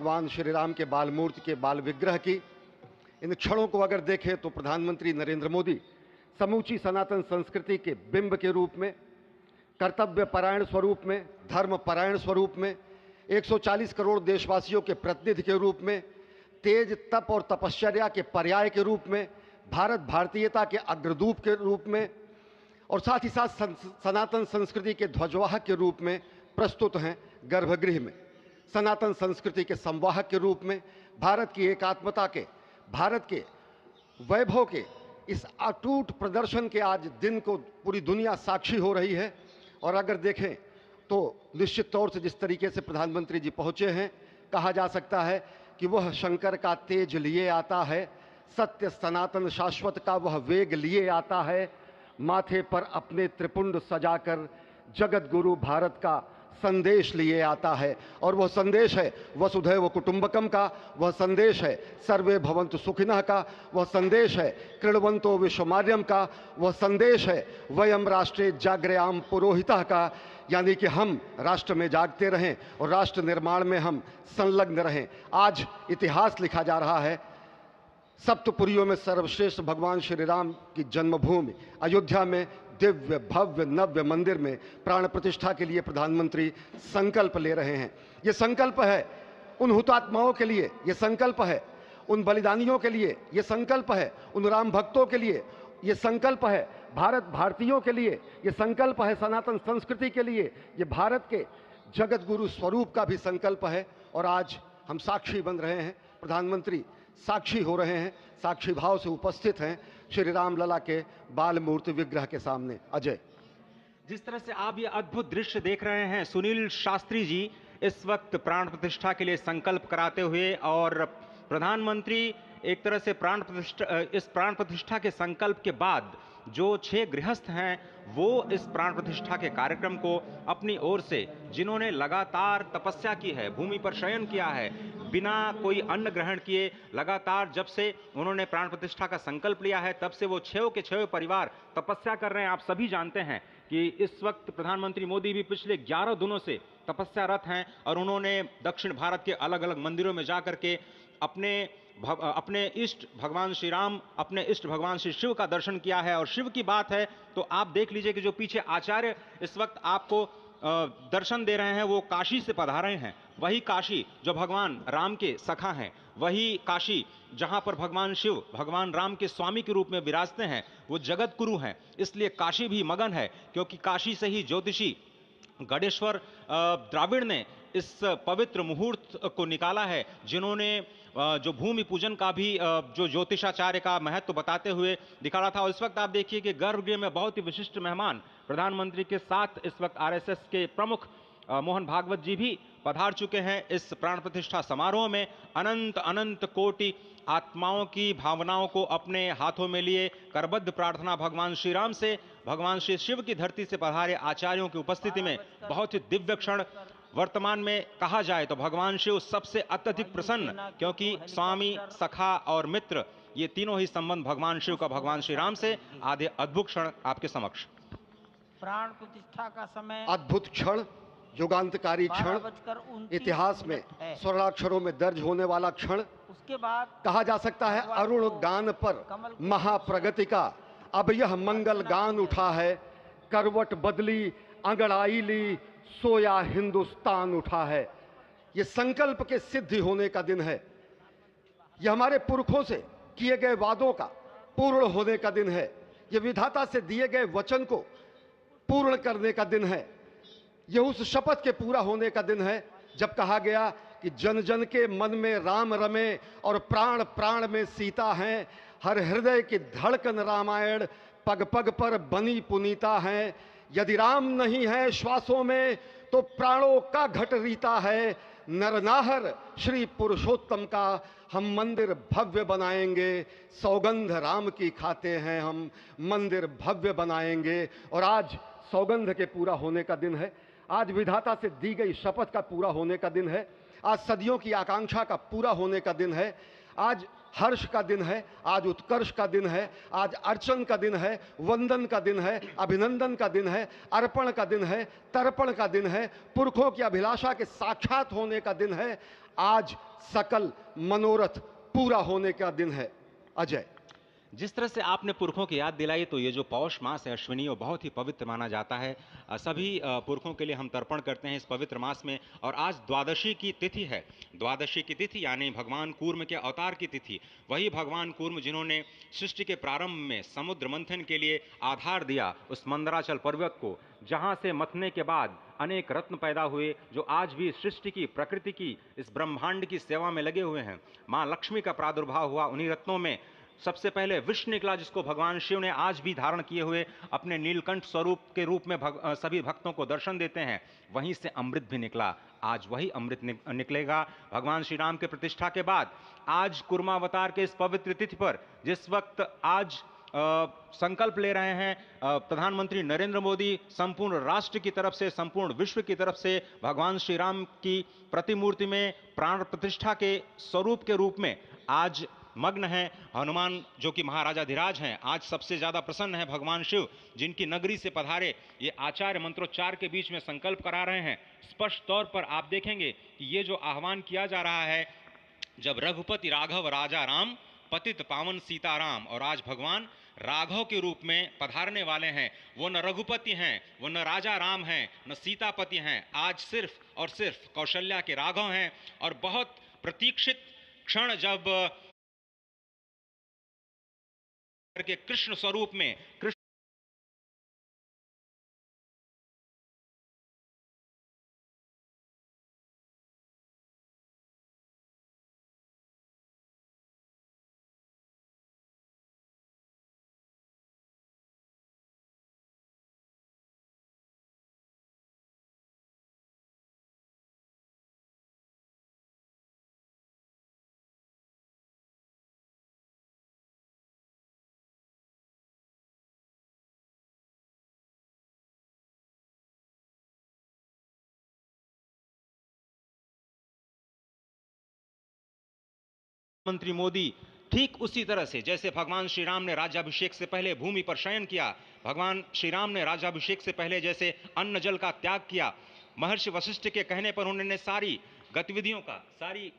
भगवान श्री राम के बाल मूर्ति के बाल विग्रह की। इन क्षणों को अगर देखें तो प्रधानमंत्री नरेंद्र मोदी समूची सनातन संस्कृति के बिंब के रूप में, कर्तव्य परायण स्वरूप में, धर्म परायण स्वरूप में, 140 करोड़ देशवासियों के प्रतिनिधि के रूप में, तेज तप और तपश्चर्या के पर्याय के रूप में, भारत भारतीयता के अग्रदूत के रूप में और साथ ही साथ सनातन संस्कृति के ध्वजवाहक के रूप में प्रस्तुत हैं गर्भगृह में। सनातन संस्कृति के संवाहक के रूप में, भारत की एकात्मता के, भारत के वैभव के इस अटूट प्रदर्शन के आज दिन को पूरी दुनिया साक्षी हो रही है। और अगर देखें तो निश्चित तौर से जिस तरीके से प्रधानमंत्री जी पहुंचे हैं, कहा जा सकता है कि वह शंकर का तेज लिए आता है, सत्य सनातन शाश्वत का वह वेग लिए आता है, माथे पर अपने त्रिपुंड सजाकर जगत गुरु भारत का संदेश लिए आता है। और वह संदेश है वसुधैव कुटुंबकम का, वह संदेश है सर्वे भवन्तु सुखिनः का, वह संदेश है कृण्वन्तो विश्वमार्यम का, वह संदेश है वयम राष्ट्रे जाग्रयाम पुरोहितः का, यानी कि हम राष्ट्र में जागते रहें और राष्ट्र निर्माण में हम संलग्न रहें। आज इतिहास लिखा जा रहा है। सप्तपुरियों में सर्वश्रेष्ठ भगवान श्री राम की जन्मभूमि अयोध्या में दिव्य भव्य नव्य मंदिर में प्राण प्रतिष्ठा के लिए प्रधानमंत्री संकल्प ले रहे हैं। ये संकल्प है उन हुतात्माओं के लिए, ये संकल्प है उन बलिदानियों के लिए, ये संकल्प है उन राम भक्तों के लिए, ये संकल्प है भारत भारतीयों के लिए, ये संकल्प है सनातन संस्कृति के लिए, ये भारत के जगत गुरु स्वरूप का भी संकल्प है। और आज हम साक्षी बन रहे हैं, प्रधानमंत्री साक्षी हो रहे हैं, साक्षी भाव से उपस्थित हैं श्री राम लला के बाल मूर्ति विग्रह के सामने। अजय, जिस तरह से आप ये अद्भुत दृश्य देख रहे हैं, सुनील शास्त्री जी इस वक्त प्राण प्रतिष्ठा के लिए संकल्प कराते हुए, और प्रधानमंत्री एक तरह से इस प्राण प्रतिष्ठा के संकल्प के बाद जो 6 गृहस्थ हैं वो इस प्राण प्रतिष्ठा के कार्यक्रम को अपनी ओर से, जिन्होंने लगातार तपस्या की है, भूमि पर शयन किया है, बिना कोई अन्न ग्रहण किए, लगातार जब से उन्होंने प्राण प्रतिष्ठा का संकल्प लिया है तब से वो 6 के 6 परिवार तपस्या कर रहे हैं। आप सभी जानते हैं कि इस वक्त प्रधानमंत्री मोदी भी पिछले 11 दिनों से तपस्यारत हैं और उन्होंने दक्षिण भारत के अलग अलग मंदिरों में जाकर के अपने इष्ट भगवान श्री राम, अपने इष्ट भगवान श्री शिव का दर्शन किया है। और शिव की बात है तो आप देख लीजिए कि जो पीछे आचार्य इस वक्त आपको दर्शन दे रहे हैं वो काशी से पधारे हैं। वही काशी जो भगवान राम के सखा हैं, वही काशी जहां पर भगवान शिव भगवान राम के स्वामी के रूप में विराजते हैं, वो जगत गुरु हैं। इसलिए काशी भी मगन है, क्योंकि काशी से ही ज्योतिषी गणेश्वर द्राविड़ ने इस पवित्र मुहूर्त को निकाला है, जिन्होंने जो भूमि पूजन का भी जो ज्योतिषाचार्य का महत्व बताते हुए दिखाना था। और इस वक्त आप देखिए कि गर्भगृह में बहुत ही विशिष्ट मेहमान प्रधानमंत्री के साथ इस वक्त आरएसएस के प्रमुख मोहन भागवत जी भी पधार चुके हैं। इस प्राण प्रतिष्ठा समारोह में अनंत अनंत कोटि आत्माओं की भावनाओं को अपने हाथों में लिए करबद्ध प्रार्थना भगवान श्री राम से, भगवान श्री शिव की धरती से पधारे आचार्यों की उपस्थिति में बहुत ही दिव्य क्षण। वर्तमान में कहा जाए तो भगवान शिव सबसे अत्यधिक प्रसन्न, क्योंकि स्वामी, सखा और मित्र ये तीनों ही संबंध भगवान शिव का भगवान श्री राम से। आधे अद्भुत क्षण आपके समक्ष। प्राण प्रतिष्ठा का समय, अद्भुत क्षण, युगांतकारी क्षण, इतिहास में स्वर्णाक्षरों में दर्ज होने वाला क्षण। उसके बाद कहा जा सकता है अरुण गान पर महाप्रगति का अब यह मंगल गान उठा है, करवट बदली अंगड़ाई ली सोया हिंदुस्तान उठा है। यह संकल्प के सिद्धि होने का दिन है, यह हमारे पुरखों से किए गए वादों का पूर्ण होने का दिन है, यह विधाता से दिए गए वचन को पूर्ण करने का दिन है, यह उस शपथ के पूरा होने का दिन है जब कहा गया कि जन जन के मन में राम रमे और प्राण प्राण में सीता हैं, हर हृदय की धड़कन रामायण पग पग पर बनी पुनीता है। यदि राम नहीं है श्वासों में तो प्राणों का घट रीता है, नरनाहर श्री पुरुषोत्तम का हम मंदिर भव्य बनाएंगे, सौगंध राम की खाते हैं हम मंदिर भव्य बनाएंगे। और आज सौगंध के पूरा होने का दिन है, आज विधाता से दी गई शपथ का पूरा होने का दिन है, आज सदियों की आकांक्षा का पूरा होने का दिन है, आज हर्ष का दिन है, आज उत्कर्ष का दिन है, आज अर्चन का दिन है, वंदन का दिन है, अभिनंदन का दिन है, अर्पण का दिन है, तर्पण का दिन है, पुरखों की अभिलाषा के साक्षात होने का दिन है। आज सकल मनोरथ पूरा होने का दिन है। अजय, जिस तरह से आपने पुरखों की याद दिलाई, तो ये जो पौष मास है अश्विनी, वो बहुत ही पवित्र माना जाता है। सभी पुरखों के लिए हम तर्पण करते हैं इस पवित्र मास में। और आज द्वादशी की तिथि है। द्वादशी की तिथि यानी भगवान कूर्म के अवतार की तिथि। वही भगवान कूर्म जिन्होंने सृष्टि के प्रारंभ में समुद्र मंथन के लिए आधार दिया उस मंदराचल पर्वत को, जहां से मथने के बाद अनेक रत्न पैदा हुए, जो आज भी सृष्टि की, प्रकृति की, इस ब्रह्मांड की सेवा में लगे हुए हैं। मां लक्ष्मी का प्रादुर्भाव हुआ उन्हीं रत्नों में। सबसे पहले विष निकला, जिसको भगवान शिव ने आज भी धारण किए हुए अपने नीलकंठ स्वरूप के रूप में सभी भक्तों को दर्शन देते हैं। वहीं से अमृत भी निकला। आज वही अमृत निकलेगा भगवान श्री राम के प्रतिष्ठा के बाद। आज कुर्मावतार के इस पवित्र तिथि पर, जिस वक्त आज संकल्प ले रहे हैं प्रधानमंत्री नरेंद्र मोदी, संपूर्ण राष्ट्र की तरफ से, संपूर्ण विश्व की तरफ से, भगवान श्री राम की प्रतिमूर्ति में प्राण प्रतिष्ठा के स्वरूप के रूप में आज मग्न है। हनुमान जो कि महाराजाधिराज हैं, आज सबसे ज्यादा प्रसन्न है भगवान शिव, जिनकी नगरी से पधारे ये आचार्य मंत्रोच्चार के बीच में संकल्प करा रहे हैं। स्पष्ट तौर पर आप देखेंगे कि ये जो आह्वान किया जा रहा है, जब रघुपति राघव राजा राम, पतित पावन सीताराम, और आज भगवान राघव के रूप में पधारने वाले हैं। वो न रघुपति हैं, वो न राजा राम हैं, न सीतापति हैं। आज सिर्फ और सिर्फ कौशल्या के राघव हैं। और बहुत प्रतीक्षित क्षण जब के कृष्ण स्वरूप में कृष्ण मंत्री मोदी ठीक उसी तरह से, जैसे भगवान श्री राम ने राज्याभिषेक से पहले भूमि पर शयन किया, भगवान श्री राम ने राज्याभिषेक से पहले जैसे अन्न जल का त्याग किया, महर्षि वशिष्ठ के कहने पर उन्होंने सारी गतिविधियों का, सारी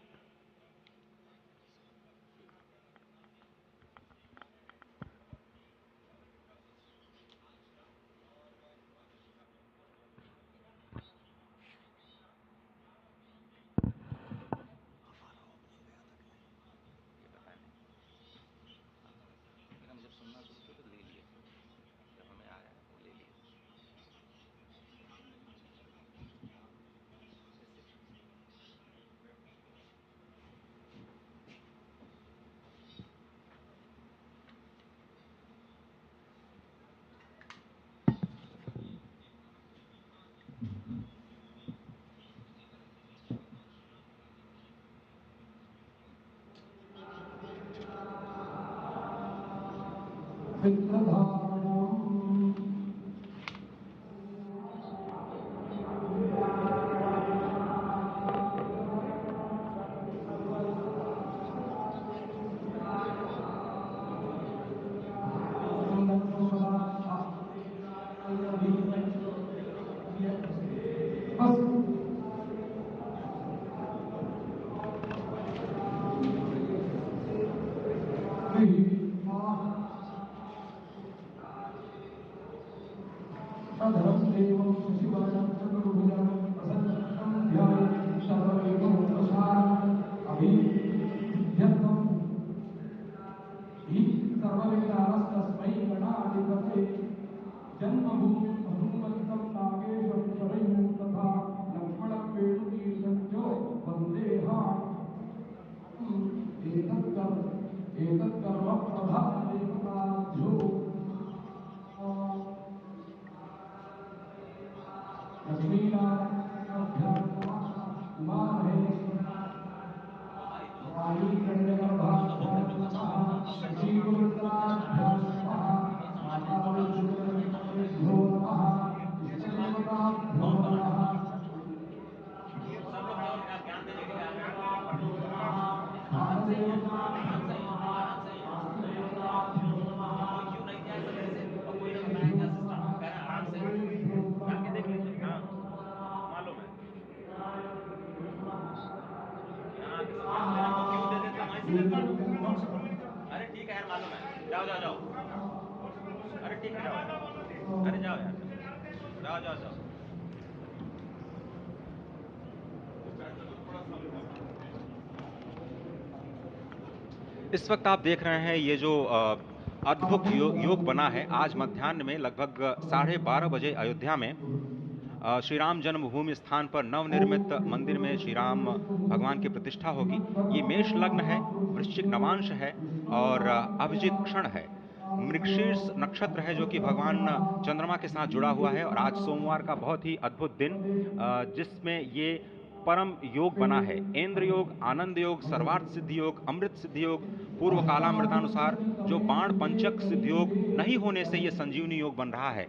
अरे ठीक है यार, मालूम है, जाओ जाओ जाओ। अरे ठीक है, जाओ, अरे जाओ यार, जाओ जाओ जाओ। इस वक्त आप देख रहे हैं ये जो अद्भुत योग बना है। आज मध्याह्न में लगभग 12:30 बजे अयोध्या में श्री राम जन्मभूमि स्थान पर नवनिर्मित मंदिर में श्री राम भगवान की प्रतिष्ठा होगी। ये मेष लग्न है, वृश्चिक नवांश है और अभिजित क्षण है। मृगशीर्ष नक्षत्र है जो कि भगवान चंद्रमा के साथ जुड़ा हुआ है। और आज सोमवार का बहुत ही अद्भुत दिन, जिसमें ये परम योग बना है। इंद्र योग, आनंद योग, सर्वार्थ सिद्धि योग, अमृत सिद्धि योग, पूर्व कालामृतानुसार जो बाण पंचक सिद्धि योग नहीं होने से ये संजीवनी योग बन रहा है।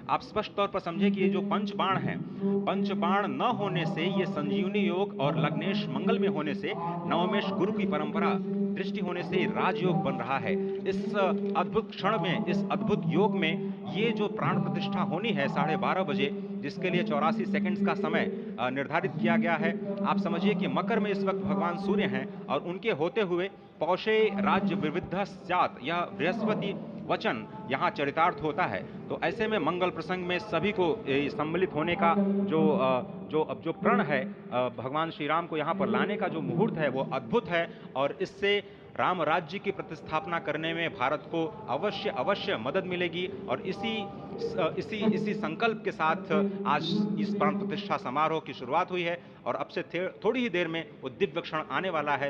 आप स्पष्ट तौर पर समझे कि ये जो पंच बाण हैं, पंच बाण न होने से ये संजीवनी योग और लग्नेश मंगल में होने से नवमेश गुरु की परंपरा दृष्टि होने से राजयोग बन रहा है। इस अद्भुत क्षण में, इस अद्भुत योग में ये जो प्राण प्रतिष्ठा होनी है 12:30 बजे, जिसके लिए 84 सेकंड्स का समय निर्धारित किया गया है। आप समझिए कि मकर में इस वक्त भगवान सूर्य हैं और उनके होते हुए पौषे राज्य विविध स्यात्, यह बृहस्पति वचन यहाँ चरितार्थ होता है। तो ऐसे में मंगल प्रसंग में सभी को सम्मिलित होने का जो प्रण है, भगवान श्री राम को यहाँ पर लाने का जो मुहूर्त है वो अद्भुत है। और इससे राम राज्य की प्रतिस्थापना करने में भारत को अवश्य मदद मिलेगी। और इसी संकल्प के साथ आज इस प्राण प्रतिष्ठा समारोह की शुरुआत हुई है और अब से थोड़ी ही देर में वो दिव्य क्षण आने वाला है।